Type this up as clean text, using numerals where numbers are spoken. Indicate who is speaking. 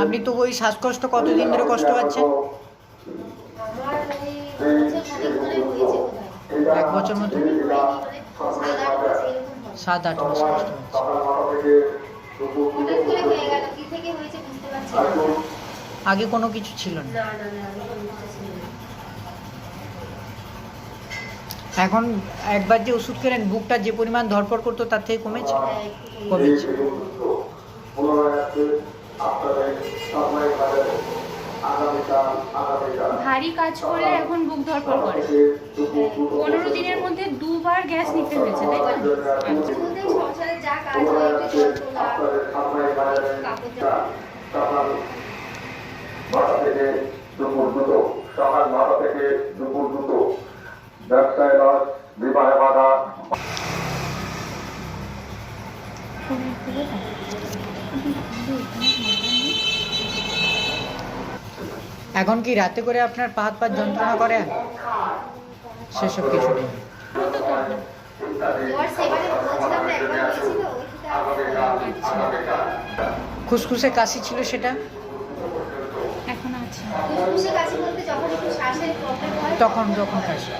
Speaker 1: আপনি তো ওই শ্বাসকষ্ট কতদিন ধরে কষ্ট পাচ্ছেন? এক বছর মতো, 7-8 মাস কষ্ট পাচ্ছে। আগে কোনো কিছু ছিল না? এখন একবার যে ওষুধ খেলেন বুকটা যে পরিমাণ ধড়ফড় করতো তার থেকে কমেছে? কমেছে।
Speaker 2: ভারী কাজ করলে এখন বুক ধড়ফড় করে। 15 দিনের মধ্যে 2 বার গ্যাস নিতে হয়েছে, তাই তো?
Speaker 3: সংসারে যা কাজ হয় একটু
Speaker 4: সকাল 9টা থেকে দুপুর 2টো, ব্যবসায় লস, বিবাহে বাধা।
Speaker 1: এখন কি রাতে করে আপনার পা হাত পা যন্ত্রণা করে? সেসব কিছু নেই। খুসখুসে কাশি ছিল সেটা
Speaker 2: এখন আছে।
Speaker 3: কাশি বলতে যখন একটু শ্বাসের প্রবলেম হয়
Speaker 1: তখন কাশি।